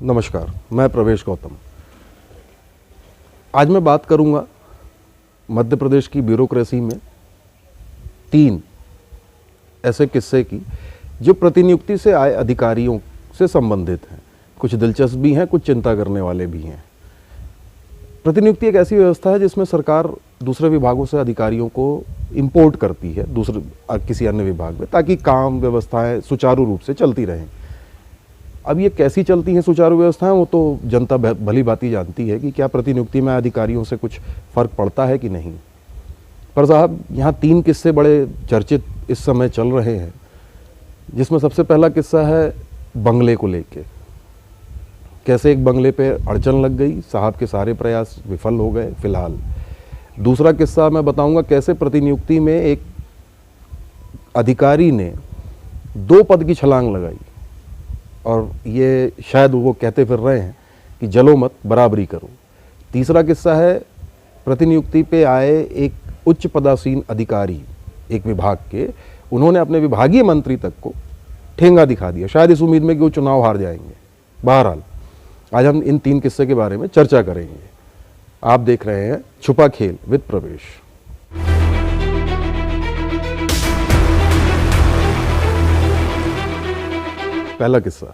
नमस्कार, मैं प्रवेश गौतम। आज मैं बात करूंगा मध्य प्रदेश की ब्यूरोक्रेसी में 3 ऐसे किस्से की जो प्रतिनियुक्ति से आए अधिकारियों से संबंधित हैं। कुछ दिलचस्प भी हैं, कुछ चिंता करने वाले भी हैं। प्रतिनियुक्ति एक ऐसी व्यवस्था है जिसमें सरकार दूसरे विभागों से अधिकारियों को इंपोर्ट करती है किसी अन्य विभाग में, ताकि काम व्यवस्थाएं सुचारू रूप से चलती रहें। अब ये कैसी चलती हैं सुचारू व्यवस्थाएं, वो तो जनता भली भांति जानती है कि क्या प्रतिनियुक्ति में अधिकारियों से कुछ फर्क पड़ता है कि नहीं। पर साहब, यहाँ 3 किस्से बड़े चर्चित इस समय चल रहे हैं, जिसमें सबसे पहला किस्सा है बंगले को लेके। कैसे एक बंगले पे अड़चन लग गई, साहब के सारे प्रयास विफल हो गए फिलहाल। दूसरा किस्सा मैं बताऊंगा कैसे प्रतिनियुक्ति में एक अधिकारी ने 2 पद की छलांग लगाई, और ये शायद वो कहते फिर रहे हैं कि जलो मत, बराबरी करो। तीसरा किस्सा है प्रतिनियुक्ति पे आए एक उच्च पदासीन अधिकारी एक विभाग के, उन्होंने अपने विभागीय मंत्री तक को ठेंगा दिखा दिया, शायद इस उम्मीद में कि वो चुनाव हार जाएंगे। बहरहाल आज हम इन 3 किस्से के बारे में चर्चा करेंगे। आप देख रहे हैं छुपा खेल विद प्रवेश। पहला किस्सा,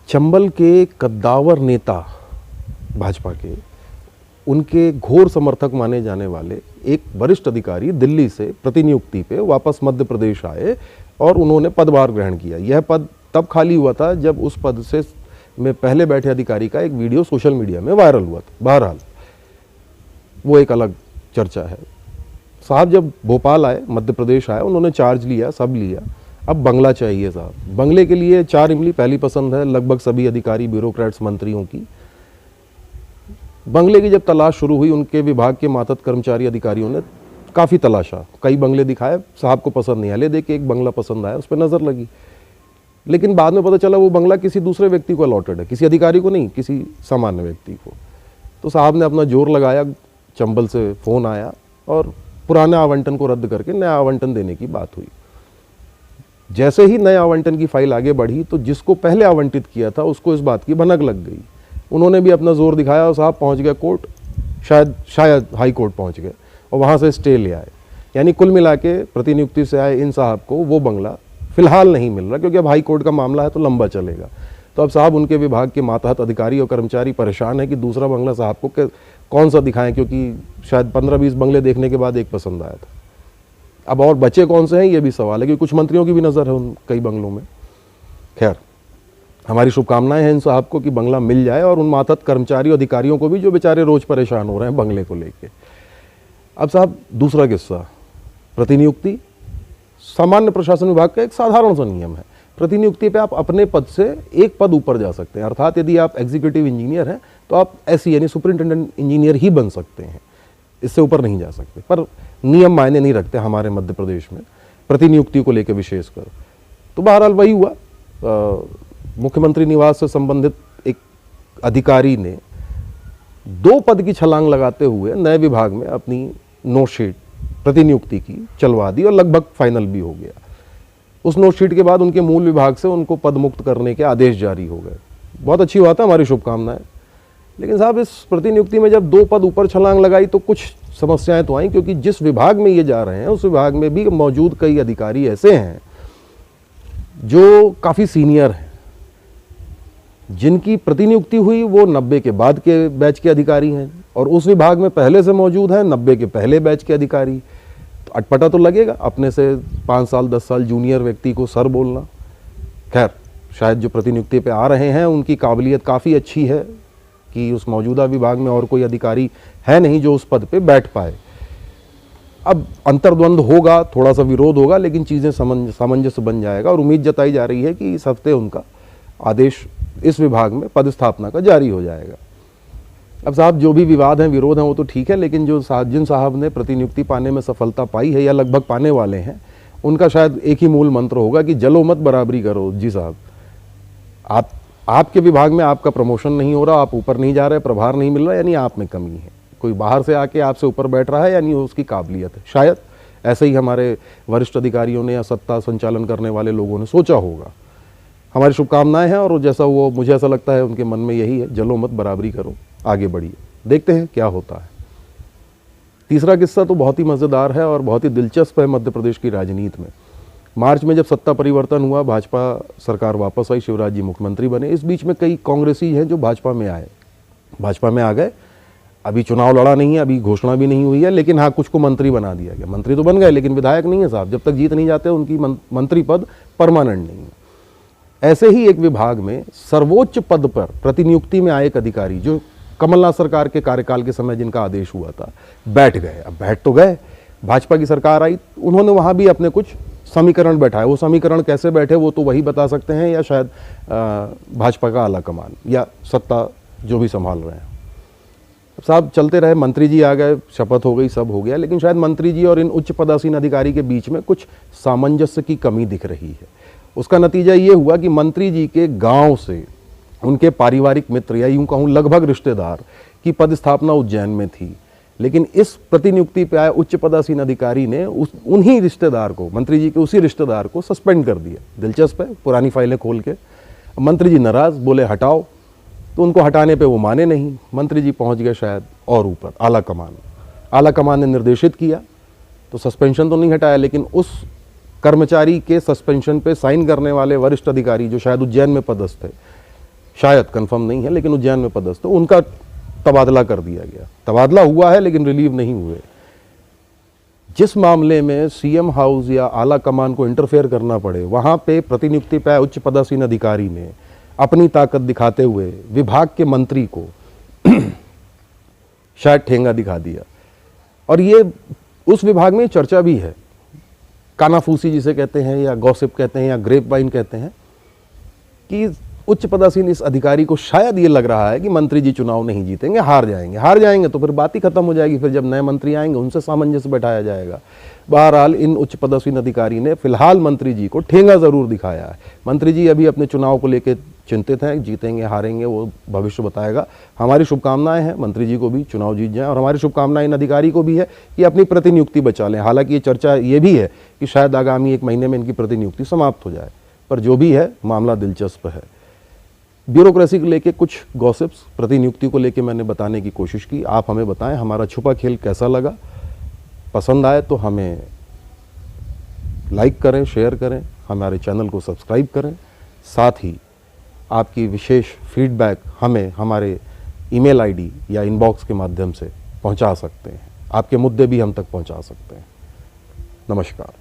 चंबल के कद्दावर नेता भाजपा के, उनके घोर समर्थक माने जाने वाले एक वरिष्ठ अधिकारी दिल्ली से प्रतिनियुक्ति पे वापस मध्य प्रदेश आए और उन्होंने पदभार ग्रहण किया। यह पद तब खाली हुआ था जब उस पद से में पहले बैठे अधिकारी का एक वीडियो सोशल मीडिया में वायरल हुआ था। बहरहाल वो एक अलग चर्चा है। साहब जब भोपाल आए, मध्य प्रदेश आए, उन्होंने चार्ज लिया, सब लिया। अब बंगला चाहिए साहब। बंगले के लिए 4 इमली पहली पसंद है लगभग सभी अधिकारी, ब्यूरोक्रेट्स, मंत्रियों की। बंगले की जब तलाश शुरू हुई, उनके विभाग के मातहत कर्मचारी अधिकारियों ने काफ़ी तलाशा, कई बंगले दिखाए, साहब को पसंद नहीं आया। ले देख के एक बंगला पसंद आया, उस पर नज़र लगी, लेकिन बाद में पता चला वो बंगला किसी दूसरे व्यक्ति को अलॉटेड है, किसी अधिकारी को नहीं, किसी सामान्य व्यक्ति को। तो साहब ने अपना जोर लगाया, चंबल से फ़ोन आया और पुराने आवंटन को रद्द करके नया आवंटन देने की बात हुई। जैसे ही नए आवंटन की फाइल आगे बढ़ी तो जिसको पहले आवंटित किया था उसको इस बात की भनक लग गई। उन्होंने भी अपना जोर दिखाया और साहब पहुंच गए कोर्ट, शायद हाई कोर्ट पहुंच गए और वहां से स्टे ले आए। यानी कुल मिला के प्रतिनियुक्ति से आए इन साहब को वो बंगला फिलहाल नहीं मिल रहा, क्योंकि अब हाई कोर्ट का मामला है तो लंबा चलेगा। तो अब साहब उनके विभाग के मातहत अधिकारी और कर्मचारी परेशान है कि दूसरा बंगला साहब को कौन सा दिखाएं, क्योंकि शायद 15-20 बंगले देखने के बाद एक पसंद आया था। अब और बचे कौन से हैं ये भी सवाल है, क्योंकि कुछ मंत्रियों की भी नज़र है उन कई बंगलों में। खैर, हमारी शुभकामनाएं हैं इन साहब को कि बंगला मिल जाए, और उन मातहत कर्मचारी अधिकारियों को भी जो बेचारे रोज परेशान हो रहे हैं बंगले को लेके। अब साहब दूसरा किस्सा, प्रतिनियुक्ति सामान्य प्रशासन विभाग का एक साधारण सा नियम है। प्रतिनियुक्ति पे आप अपने पद से एक पद ऊपर जा सकते हैं, अर्थात यदि आप एग्जीक्यूटिव इंजीनियर हैं तो आप ऐसी यानी सुपरिंटेंडेंट इंजीनियर ही बन सकते हैं, इससे ऊपर नहीं जा सकते। पर नियम मायने नहीं रखते हमारे मध्य प्रदेश में प्रतिनियुक्ति को लेकर विशेषकर। तो बहरहाल वही हुआ, मुख्यमंत्री निवास से संबंधित एक अधिकारी ने 2 पद की छलांग लगाते हुए नए विभाग में अपनी नोटशीट प्रतिनियुक्ति की चलवा दी और लगभग फाइनल भी हो गया। उस नोटशीट के बाद उनके मूल विभाग से उनको पद मुक्त करने के आदेश जारी हो गए। बहुत अच्छी बात है, हमारी शुभकामनाएं। लेकिन साहब इस प्रतिनियुक्ति में जब 2 पद ऊपर छलांग लगाई तो कुछ समस्याएं तो आई, क्योंकि जिस विभाग में ये जा रहे हैं उस विभाग में भी मौजूद कई अधिकारी ऐसे हैं जो काफ़ी सीनियर हैं। जिनकी प्रतिनियुक्ति हुई वो 90 के बाद के बैच के अधिकारी हैं, और उस विभाग में पहले से मौजूद हैं 90 के पहले बैच के अधिकारी। तो अटपटा तो लगेगा अपने से 5 साल 10 साल जूनियर व्यक्ति को सर बोलना। खैर, शायद जो प्रतिनियुक्ति पे आ रहे हैं उनकी काबिलियत काफ़ी अच्छी है कि उस मौजूदा विभाग में और कोई अधिकारी है नहीं जो उस पद पे बैठ पाए। अब अंतर्द्वंद होगा, थोड़ा सा विरोध होगा, लेकिन चीज़ें सामंजस्य बन जाएगा, और उम्मीद जताई जा रही है कि इस हफ्ते उनका आदेश इस विभाग में पदस्थापना का जारी हो जाएगा। अब साहब जो भी विवाद हैं, विरोध हैं, वो तो ठीक है, लेकिन जिन साहब ने प्रतिनियुक्ति पाने में सफलता पाई है या लगभग पाने वाले हैं, उनका शायद एक ही मूल मंत्र होगा कि जलो मत, बराबरी करो। जी साहब, आपके विभाग में आपका प्रमोशन नहीं हो रहा, आप ऊपर नहीं जा रहे, प्रभार नहीं मिल रहा, यानी आप में कमी है। कोई बाहर से आके आपसे ऊपर बैठ रहा है, यानी उसकी काबिलियत है। शायद ऐसे ही हमारे वरिष्ठ अधिकारियों ने या सत्ता संचालन करने वाले लोगों ने सोचा होगा। हमारी शुभकामनाएं हैं और जैसा वो मुझे ऐसा लगता है उनके मन में यही है, जलो मत, बराबरी करो, आगे बढ़िए, देखते हैं क्या होता है। तीसरा किस्सा तो बहुत ही मज़ेदार है और बहुत ही दिलचस्प है मध्य प्रदेश की राजनीति में। मार्च में जब सत्ता परिवर्तन हुआ, भाजपा सरकार वापस आई, शिवराज जी मुख्यमंत्री बने। इस बीच में कई कांग्रेसी हैं जो भाजपा में आए, भाजपा में आ गए। अभी चुनाव लड़ा नहीं है, अभी घोषणा भी नहीं हुई है, लेकिन हाँ कुछ को मंत्री बना दिया गया। मंत्री तो बन गए लेकिन विधायक नहीं है साहब, जब तक जीत नहीं जाते उनकी मंत्री पद परमानेंट नहीं है। ऐसे ही एक विभाग में सर्वोच्च पद पर प्रतिनियुक्ति में आए एक अधिकारी, जो कमलनाथ सरकार के कार्यकाल के समय जिनका आदेश हुआ था, बैठ गए। अब बैठ तो गए, भाजपा की सरकार आई, उन्होंने वहाँ भी अपने कुछ समीकरण बैठाए। वो समीकरण कैसे बैठे वो तो वही बता सकते हैं, या शायद भाजपा का आला कमान या सत्ता जो भी संभाल रहे हैं। साहब चलते रहे, मंत्री जी आ गए, शपथ हो गई, सब हो गया, लेकिन शायद मंत्री जी और इन उच्च पदासीन अधिकारी के बीच में कुछ सामंजस्य की कमी दिख रही है। उसका नतीजा ये हुआ कि मंत्री जी के गांव से उनके पारिवारिक मित्र या यूं कहूं लगभग रिश्तेदार की पदस्थापना उज्जैन में थी, लेकिन इस प्रतिनियुक्ति पे आए उच्च पदासीन अधिकारी ने उन्हीं रिश्तेदार को, मंत्री जी के उसी रिश्तेदार को सस्पेंड कर दिया। दिलचस्प है, पुरानी फाइलें खोल के। मंत्री जी नाराज, बोले हटाओ, तो उनको हटाने पे वो माने नहीं। मंत्री जी पहुंच गए शायद और ऊपर, आला कमान ने निर्देशित किया, तो सस्पेंशन तो नहीं हटाया, लेकिन उस कर्मचारी के सस्पेंशन पे साइन करने वाले वरिष्ठ अधिकारी जो शायद उज्जैन में पदस्थ थे, शायद कंफर्म नहीं है लेकिन उज्जैन में पदस्थ, तो उनका तबादला कर दिया गया। तबादला हुआ है लेकिन रिलीव नहीं हुए। जिस मामले में सीएम हाउस या आला कमान को इंटरफेयर करना पड़े, वहां पे प्रतिनियुक्ति पे उच्च पदासीन अधिकारी ने अपनी ताकत दिखाते हुए विभाग के मंत्री को शायद ठेंगा दिखा दिया। और ये उस विभाग में चर्चा भी है, कानाफूसी जिसे कहते हैं या गॉसिप कहते हैं या ग्रेप वाइन कहते हैं, कि उच्च पदासीन इस अधिकारी को शायद ये लग रहा है कि मंत्री जी चुनाव नहीं जीतेंगे, हार जाएंगे तो फिर बात ही खत्म हो जाएगी। फिर जब नए मंत्री आएंगे उनसे सामंजस्य बैठाया जाएगा। बहरहाल इन उच्च पदासीन अधिकारी ने फिलहाल मंत्री जी को ठेंगा जरूर दिखाया है। मंत्री जी अभी अपने चुनाव को लेकर चिंतित हैं, जीतेंगे हारेंगे वो भविष्य बताएगा। हमारी शुभकामनाएं हैं मंत्री जी को भी चुनाव जीत जाएं, और हमारी शुभकामनाएं इन अधिकारी को भी है कि अपनी प्रतिनियुक्ति बचा लें। हालांकि ये चर्चा ये भी है कि शायद आगामी 1 महीने में इनकी प्रतिनियुक्ति समाप्त हो जाए, पर जो भी है मामला दिलचस्प है। ब्यूरोक्रेसी को लेके कुछ गॉसिप्स, प्रतिनियुक्ति को लेके मैंने बताने की कोशिश की। आप हमें बताएं हमारा छुपा खेल कैसा लगा। पसंद आए तो हमें लाइक करें, शेयर करें, हमारे चैनल को सब्सक्राइब करें। साथ ही आपकी विशेष फीडबैक हमें हमारे ईमेल आईडी या इनबॉक्स के माध्यम से पहुंचा सकते हैं। आपके मुद्दे भी हम तक पहुंचा सकते हैं। नमस्कार।